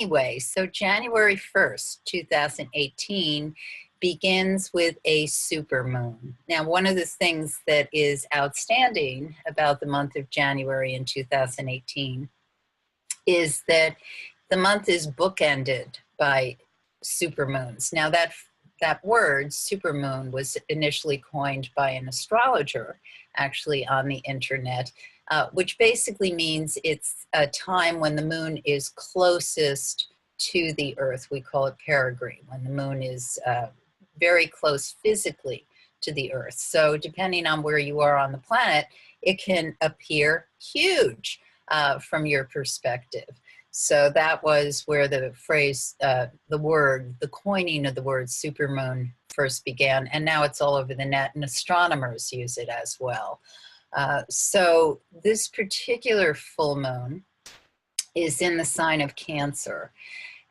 anyway, so January 1st, 2018 begins with a supermoon. Now, one of the things that is outstanding about the month of January in 2018 is that the month is bookended by supermoons. Now, that word, supermoon, was initially coined by an astrologer, actually on the internet, which basically means it's a time when the moon is closest to the Earth. We call it perigee, when the moon is very close physically to the Earth. So depending on where you are on the planet, it can appear huge from your perspective. So that was where the phrase, the coining of the word supermoon first began, and now it's all over the net, and astronomers use it as well. So this particular full moon is in the sign of Cancer,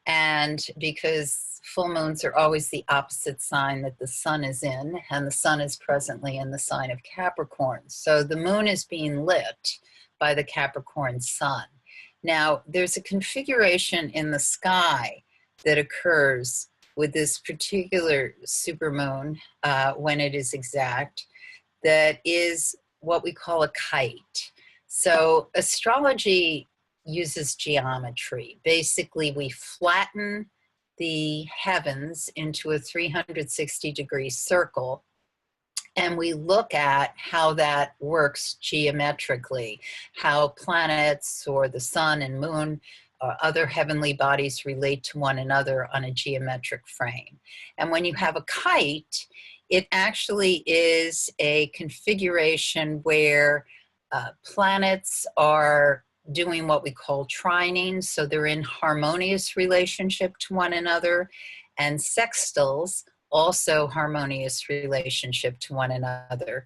and because full moons are always the opposite sign that the sun is in, and the sun is presently in the sign of Capricorn. So the moon is being lit by the Capricorn sun. Now, there's a configuration in the sky that occurs with this particular supermoon when it is exact, that is what we call a kite. So astrology uses geometry. Basically, we flatten the heavens into a 360-degree circle, and we look at how that works geometrically, how planets or the sun and moon or other heavenly bodies relate to one another on a geometric frame. And when you have a kite, it actually is a configuration where planets are doing what we call trining, so they're in harmonious relationship to one another, and sextiles, also harmonious relationship to one another.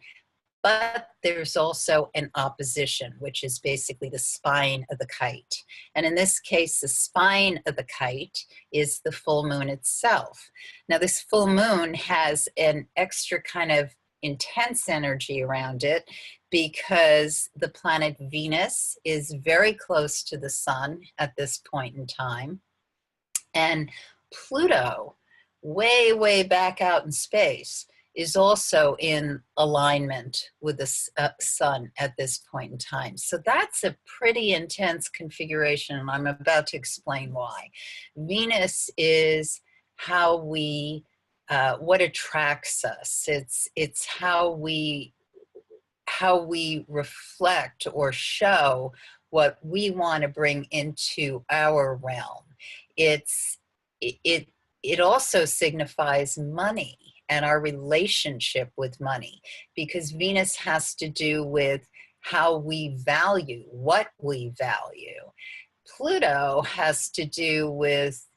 But there's also an opposition, which is basically the spine of the kite. And in this case, the spine of the kite is the full moon itself. Now, this full moon has an extra kind of intense energy around it because the planet Venus is very close to the sun at this point in time. And Pluto, way, way back out in space, is also in alignment with the sun at this point in time. So that's a pretty intense configuration, and I'm about to explain why. Venus is how we, what attracts us. It's how we reflect or show what we want to bring into our realm. It also signifies money and our relationship with money, because Venus has to do with how we value, what we value. Pluto has to do with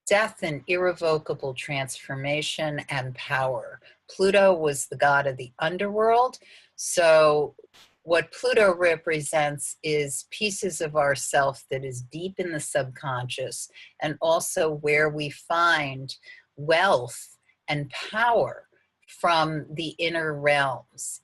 death and irrevocable transformation and power. Pluto was the god of the underworld, so what Pluto represents is pieces of ourself that is deep in the subconscious, and also where we find wealth and power from the inner realms.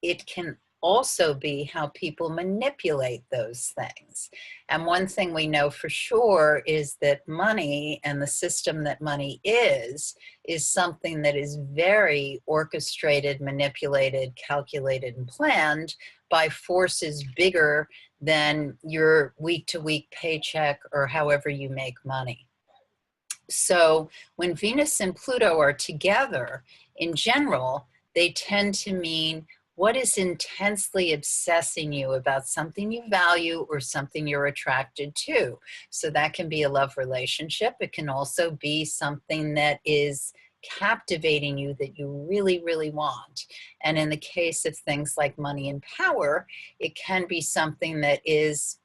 It can also be how people manipulate those things. And one thing we know for sure is that money and the system that money is something that is very orchestrated, manipulated, calculated, and planned by forces bigger than your week-to-week paycheck or however you make money. So when Venus and Pluto are together, in general, they tend to mean what is intensely obsessing you about something you value or something you're attracted to. So that can be a love relationship. It can also be something that is captivating you that you really, really want. And in the case of things like money and power, it can be something that is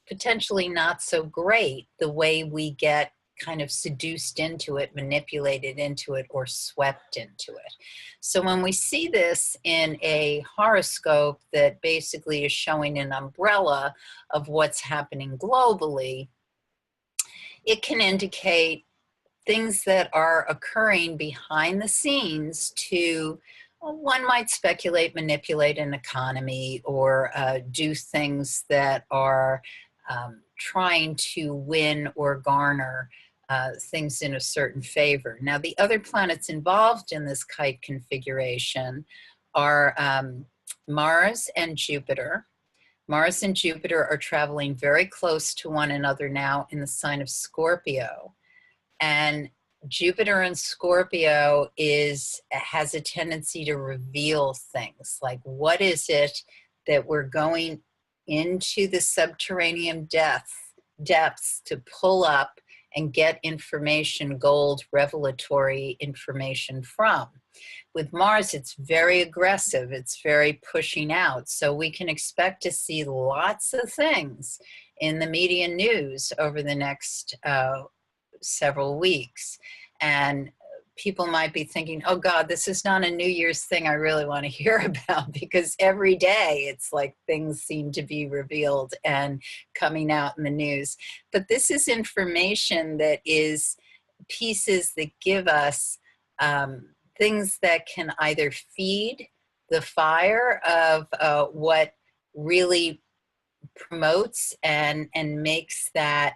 potentially not so great, the way we get kind of seduced into it, manipulated into it, or swept into it. So when we see this in a horoscope that basically is showing an umbrella of what's happening globally, it can indicate things that are occurring behind the scenes to, well, one might speculate, manipulate an economy, or do things that are trying to win or garner things in a certain favor. Now, the other planets involved in this kite configuration are Mars and Jupiter. Mars and Jupiter are traveling very close to one another now in the sign of Scorpio. And Jupiter in Scorpio has a tendency to reveal things, like what is it that we're going into the subterranean depths to pull up and get information, gold, revelatory information from. With Mars, it's very aggressive. It's very pushing out. So we can expect to see lots of things in the media news over the next several weeks. And people might be thinking, oh God, this is not a New Year's thing I really want to hear about, because every day it's like things seem to be revealed and coming out in the news. But this is information that is pieces that give us things that can either feed the fire of what really promotes and makes that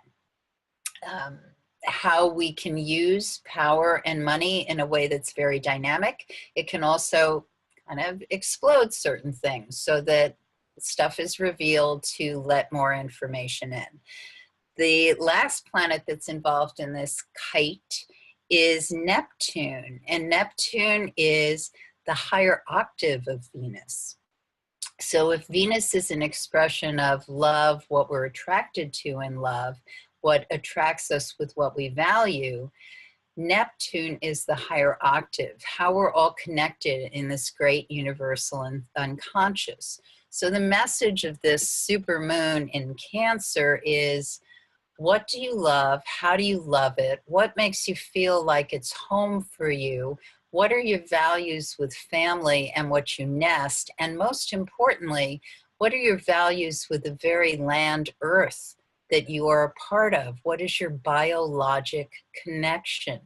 how we can use power and money in a way that's very dynamic. It can also kind of explode certain things so that stuff is revealed to let more information in. The last planet that's involved in this kite is Neptune, and Neptune is the higher octave of Venus. So if Venus is an expression of love, what we're attracted to in love, what attracts us with what we value, Neptune is the higher octave, how we're all connected in this great universal and unconscious. So the message of this super moon in Cancer is, what do you love? How do you love it? What makes you feel like it's home for you? What are your values with family and what you nest? And most importantly, what are your values with the very land, earth, that you are a part of? What is your biologic connection